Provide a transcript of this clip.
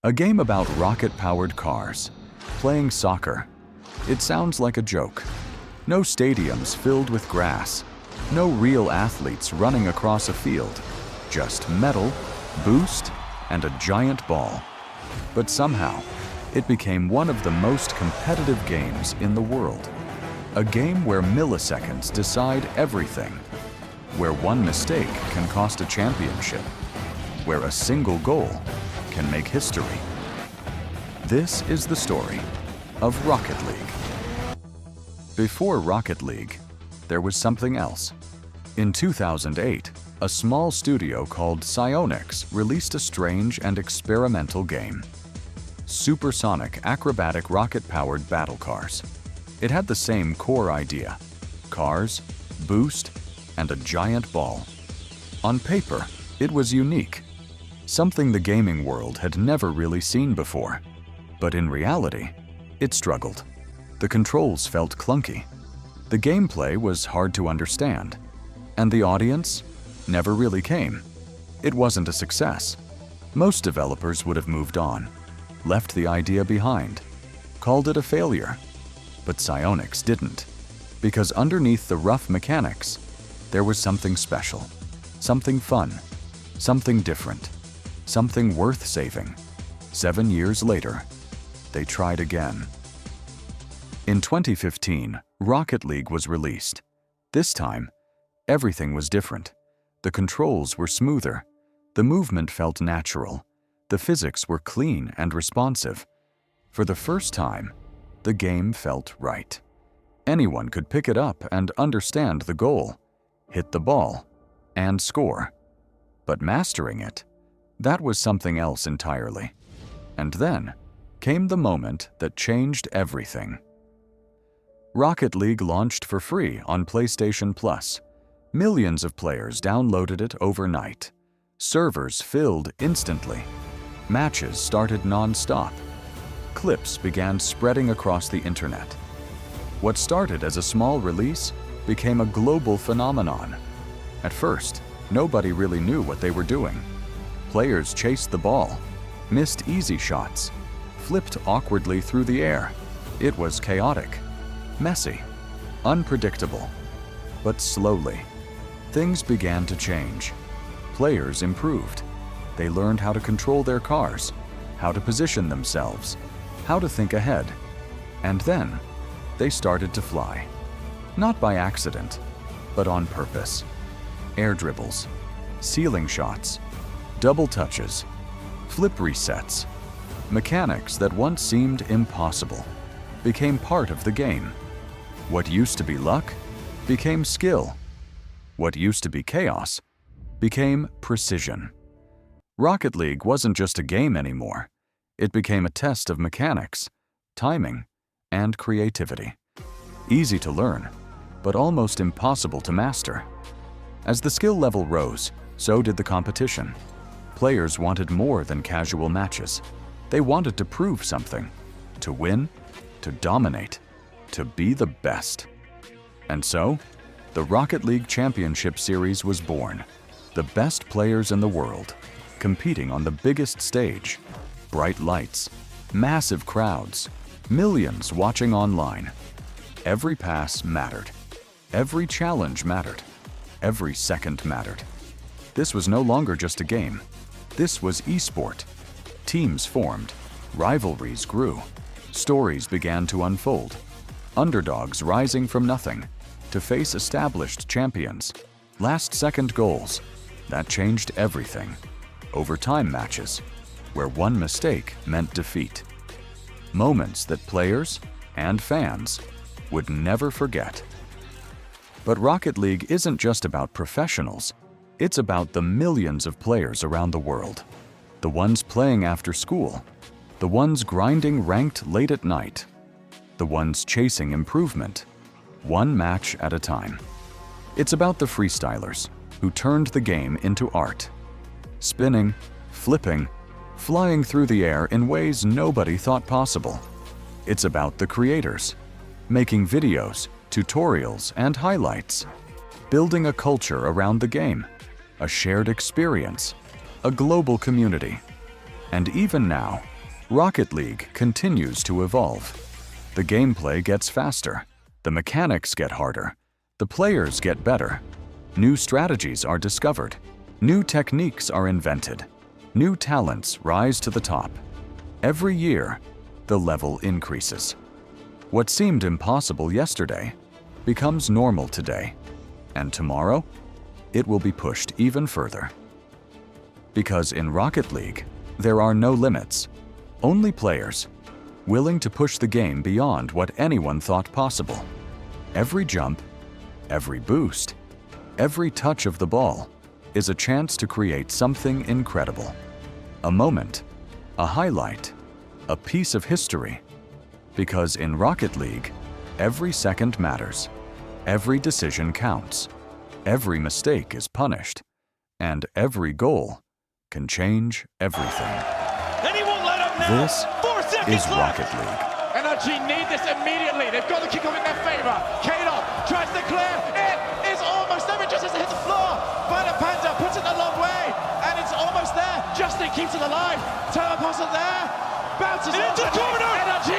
A game about rocket-powered cars, playing soccer. It sounds like a joke. No stadiums filled with grass, no real athletes running across a field, just metal, boost, and a giant ball. But somehow, it became one of the most competitive games in the world. A game where milliseconds decide everything, where one mistake can cost a championship, where a single goal can make history. This is the story of Rocket League. Before Rocket League, there was something else. In 2008, a small studio called Psyonix released a strange and experimental game. Supersonic acrobatic rocket-powered battle cars. It had the same core idea: cars, boost, and a giant ball. On paper, it was unique, something the gaming world had never really seen before. But in reality, it struggled. The controls felt clunky. The gameplay was hard to understand. And the audience never really came. It wasn't a success. Most developers would have moved on, left the idea behind, called it a failure. But Psyonix didn't, because underneath the rough mechanics, there was something special, something fun, something different, something worth saving. 7 years later, they tried again. In 2015, Rocket League was released. This time, everything was different. The controls were smoother. The movement felt natural. The physics were clean and responsive. For the first time, the game felt right. Anyone could pick it up and understand the goal, hit the ball, and score. But mastering it, that was something else entirely. And then came the moment that changed everything. Rocket League launched for free on PlayStation Plus. Millions of players downloaded it overnight. Servers filled instantly. Matches started non-stop. Clips began spreading across the internet. What started as a small release became a global phenomenon. At first, nobody really knew what they were doing. Players chased the ball, missed easy shots, flipped awkwardly through the air. It was chaotic, messy, unpredictable. But slowly, things began to change. Players improved. They learned how to control their cars, how to position themselves, how to think ahead. And then, they started to fly. Not by accident, but on purpose. Air dribbles, ceiling shots, double touches, flip resets. Mechanics that once seemed impossible became part of the game. What used to be luck became skill. What used to be chaos became precision. Rocket League wasn't just a game anymore. It became a test of mechanics, timing, and creativity. Easy to learn, but almost impossible to master. As the skill level rose, so did the competition. Players wanted more than casual matches. They wanted to prove something, to win, to dominate, to be the best. And so, the Rocket League Championship Series was born. The best players in the world, competing on the biggest stage. Bright lights, massive crowds, millions watching online. Every pass mattered. Every challenge mattered. Every second mattered. This was no longer just a game. This was esport. Teams formed, rivalries grew, stories began to unfold, underdogs rising from nothing to face established champions, last-second goals that changed everything, overtime matches where one mistake meant defeat, moments that players and fans would never forget. But Rocket League isn't just about professionals, it's about the millions of players around the world. The ones playing after school, the ones grinding ranked late at night, the ones chasing improvement, one match at a time. It's about the freestylers who turned the game into art, spinning, flipping, flying through the air in ways nobody thought possible. It's about the creators, making videos, tutorials, and highlights, building a culture around the game, a shared experience, a global community. And even now, Rocket League continues to evolve. The gameplay gets faster, the mechanics get harder, the players get better, new strategies are discovered, new techniques are invented, new talents rise to the top. Every year, the level increases. What seemed impossible yesterday becomes normal today, and tomorrow, it will be pushed even further. Because in Rocket League, there are no limits, only players, willing to push the game beyond what anyone thought possible. Every jump, every boost, every touch of the ball is a chance to create something incredible. A moment, a highlight, a piece of history. Because in Rocket League, every second matters, every decision counts, every mistake is punished, and every goal can change everything. This is Rocket League. NRG need this immediately. They've got the kick off in their favor. Kato tries to clear. It is almost there. It just has to hit the floor. But Panda puts it a long way, and it's almost there. Justin keeps it alive. Turbo Apostle there. Bounces into the corner. NRG